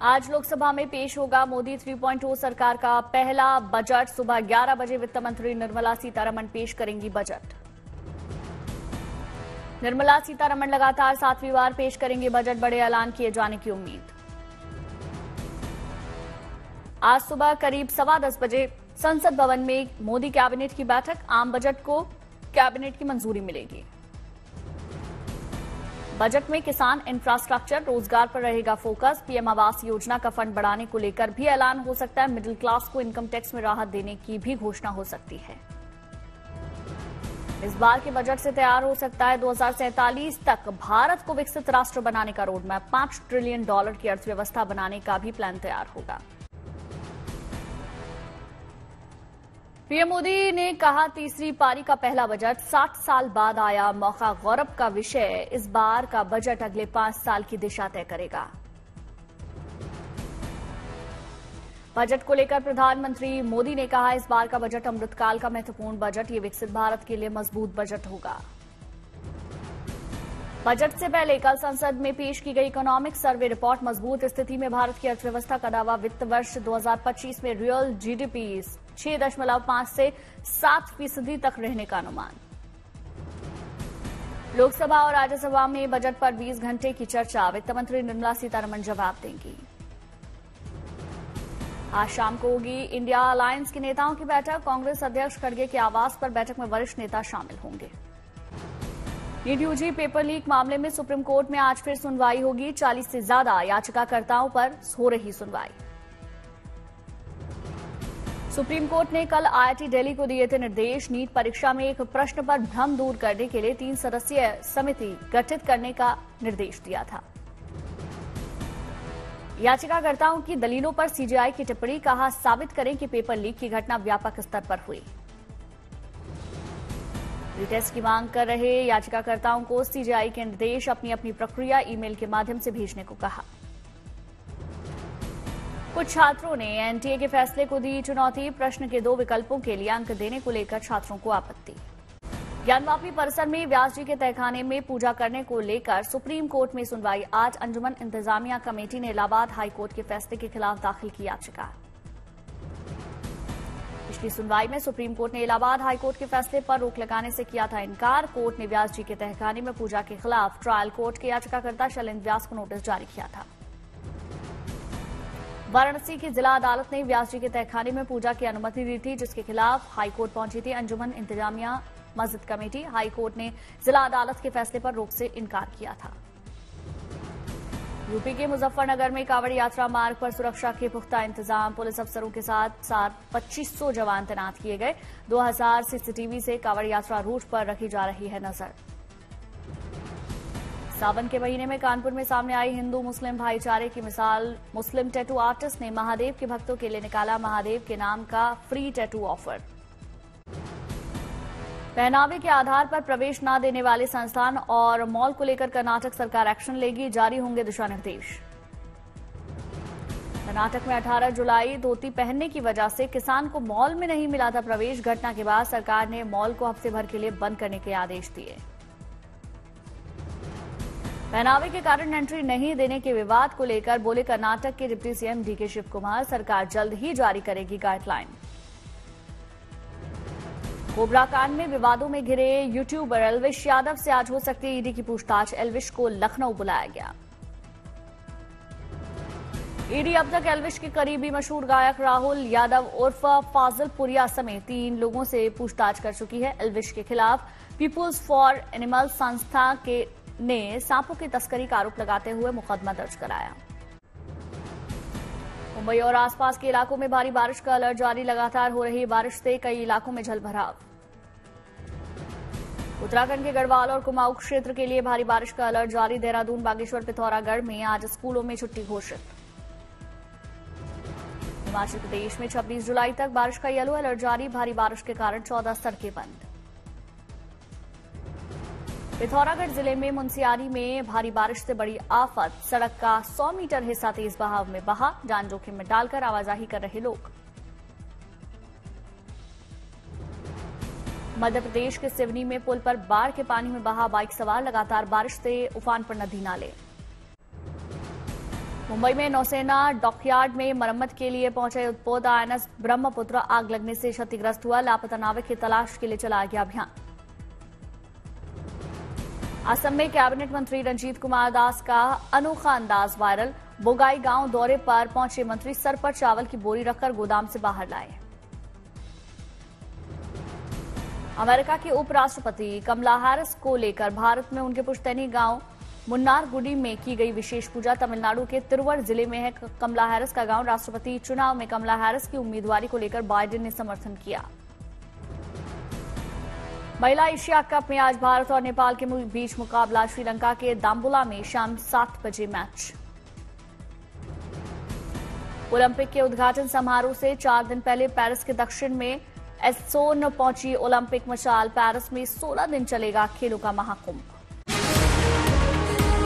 आज लोकसभा में पेश होगा मोदी 3.0 सरकार का पहला बजट। सुबह 11 बजे वित्त मंत्री निर्मला सीतारमण पेश करेंगी बजट। निर्मला सीतारमण लगातार 7वीं बार पेश करेंगी बजट। बड़े ऐलान किए जाने की उम्मीद। आज सुबह करीब 10:15 बजे संसद भवन में मोदी कैबिनेट की बैठक। आम बजट को कैबिनेट की मंजूरी मिलेगी। बजट में किसान, इंफ्रास्ट्रक्चर, रोजगार पर रहेगा फोकस। पीएम आवास योजना का फंड बढ़ाने को लेकर भी ऐलान हो सकता है। मिडिल क्लास को इनकम टैक्स में राहत देने की भी घोषणा हो सकती है। इस बार के बजट से तैयार हो सकता है 2047 तक भारत को विकसित राष्ट्र बनाने का रोडमैप। $5 ट्रिलियन की अर्थव्यवस्था बनाने का भी प्लान तैयार होगा। पीएम मोदी ने कहा, तीसरी पारी का पहला बजट 60 साल बाद आया मौका। गौरव का विषय, इस बार का बजट अगले 5 साल की दिशा तय करेगा। बजट को लेकर प्रधानमंत्री मोदी ने कहा, इस बार का बजट अमृतकाल का महत्वपूर्ण बजट। ये विकसित भारत के लिए मजबूत बजट होगा। बजट से पहले कल संसद में पेश की गई इकोनॉमिक सर्वे रिपोर्ट। मजबूत स्थिति में भारत की अर्थव्यवस्था का दावा। वित्त वर्ष 2025 में रियल जीडीपी 6.5 से 7% तक रहने का अनुमान। लोकसभा और राज्यसभा में बजट पर 20 घंटे की चर्चा। वित्त मंत्री निर्मला सीतारमण जवाब देंगी। आज शाम को होगी इंडिया अलायंस के नेताओं की बैठक। कांग्रेस अध्यक्ष खड़गे के आवास पर बैठक में वरिष्ठ नेता शामिल होंगे। नीट यूजी पेपर लीक मामले में सुप्रीम कोर्ट में आज फिर सुनवाई होगी। 40 से ज्यादा याचिकाकर्ताओं पर हो रही सुनवाई। सुप्रीम कोर्ट ने कल आईआईटी दिल्ली को दिए थे निर्देश। नीट परीक्षा में एक प्रश्न पर भ्रम दूर करने के लिए 3 सदस्यीय समिति गठित करने का निर्देश दिया था। याचिकाकर्ताओं की दलीलों पर सीजेआई की टिप्पणी। कहा, साबित करें कि पेपर लीक की घटना व्यापक स्तर पर हुई। रीटेस्ट की मांग कर रहे याचिकाकर्ताओं को सीजेआई के निर्देश अपनी अपनी प्रक्रिया ईमेल के माध्यम से भेजने को कहा। कुछ छात्रों ने एनटीए के फैसले को दी चुनौती। प्रश्न के 2 विकल्पों के लिए अंक देने को लेकर छात्रों को आपत्ति। ज्ञानवापी परिसर में व्यास जी के तहखाने में पूजा करने को लेकर सुप्रीम कोर्ट में सुनवाई। आज अंजुमन इंतजामिया कमेटी ने इलाहाबाद हाईकोर्ट के फैसले के खिलाफ दाखिल की याचिका। पिछली सुनवाई में सुप्रीम कोर्ट ने इलाहाबाद हाईकोर्ट के फैसले पर रोक लगाने से किया था इनकार। कोर्ट ने व्यास जी के तहखाने में पूजा के खिलाफ ट्रायल कोर्ट के याचिकाकर्ता शैलेंद्र व्यास को नोटिस जारी किया था। वाराणसी की जिला अदालत ने व्यास जी के तहखाने में पूजा की अनुमति दी थी, जिसके खिलाफ हाईकोर्ट पहुंची थी अंजुमन इंतजामिया मस्जिद कमेटी। हाईकोर्ट ने जिला अदालत के फैसले पर रोक से इनकार किया था। यूपी के मुजफ्फरनगर में कांवड़ यात्रा मार्ग पर सुरक्षा के पुख्ता इंतजाम। पुलिस अफसरों के साथ 2500 जवान तैनात किए गए। 2000 सीसीटीवी से कांवड़ यात्रा रूट पर रखी जा रही है नजर। सावन के महीने में कानपुर में सामने आई हिंदू मुस्लिम भाईचारे की मिसाल। मुस्लिम टैटू आर्टिस्ट ने महादेव के भक्तों के लिए निकाला महादेव के नाम का फ्री टैटू ऑफर। पहनावे के आधार पर प्रवेश न देने वाले संस्थान और मॉल को लेकर कर्नाटक सरकार एक्शन लेगी। जारी होंगे दिशा निर्देश। कर्नाटक में 18 जुलाई धोती पहनने की वजह से किसान को मॉल में नहीं मिला था प्रवेश। घटना के बाद सरकार ने मॉल को हफ्ते भर के लिए बंद करने के आदेश दिए। पहनावे के कारण एंट्री नहीं देने के विवाद को लेकर बोले कर्नाटक के deputy CM DK Shivakumar, सरकार जल्द ही जारी करेगी गाइडलाइन। कोबरा कांड में विवादों में घिरे यूट्यूबर एल्विश यादव से आज हो सकती है ईडी की पूछताछ। एल्विश को लखनऊ बुलाया गया। ईडी अब तक एल्विश के करीबी मशहूर गायक राहुल यादव उर्फ फाजिल पुरिया समेत 3 लोगों से पूछताछ कर चुकी है। एल्विश के खिलाफ पीपुल्स फॉर एनिमल संस्था ने सांपों की तस्करी का आरोप लगाते हुए मुकदमा दर्ज कराया। मुंबई और आसपास के इलाकों में भारी बारिश का अलर्ट जारी। लगातार हो रही बारिश से कई इलाकों में जलभराव। उत्तराखंड के गढ़वाल और कुमाऊं क्षेत्र के लिए भारी बारिश का अलर्ट जारी। देहरादून, बागेश्वर, पिथौरागढ़ में आज स्कूलों में छुट्टी घोषित। हिमाचल प्रदेश में 26 जुलाई तक बारिश का येलो अलर्ट जारी। भारी बारिश के कारण 14 सड़कें बंद। पिथौरागढ़ जिले में मुनस्यारी में भारी बारिश से बड़ी आफत। सड़क का 100 मीटर हिस्सा तेज बहाव में बहा। जान जोखिम में डालकर आवाजाही कर रहे लोग। मध्य प्रदेश के सिवनी में पुल पर बाढ़ के पानी में बहा बाइक सवार। लगातार बारिश से उफान पर नदी नाले। मुंबई में नौसेना डॉकयार्ड में मरम्मत के लिए पहुंचे उत्पोत आईएनएस ब्रह्मपुत्र आग लगने से क्षतिग्रस्त हुआ। लापता नाविक की तलाश के लिए चलाया गया अभियान। असम में कैबिनेट मंत्री रंजीत कुमार दास का अनोखा अंदाज वायरल। बोगाई गांव दौरे पर पहुंचे मंत्री सर पर चावल की बोरी रखकर गोदाम से बाहर लाए। अमेरिका के उपराष्ट्रपति कमला हैरिस को लेकर भारत में उनके पुश्तैनी गांव मुन्नारगुडी में की गई विशेष पूजा। तमिलनाडु के तिरुवर जिले में है कमला हैरिस का गांव। राष्ट्रपति चुनाव में कमला हैरिस की उम्मीदवारी को लेकर बाइडेन ने समर्थन किया। महिला एशिया कप में आज भारत और नेपाल के बीच मुकाबला। श्रीलंका के दाम्बुला में शाम 7 बजे मैच। ओलंपिक के उद्घाटन समारोह से 4 दिन पहले पेरिस के दक्षिण में एस्सोन पहुंची ओलंपिक मशाल। पेरिस में 16 दिन चलेगा खेलों का महाकुंभ।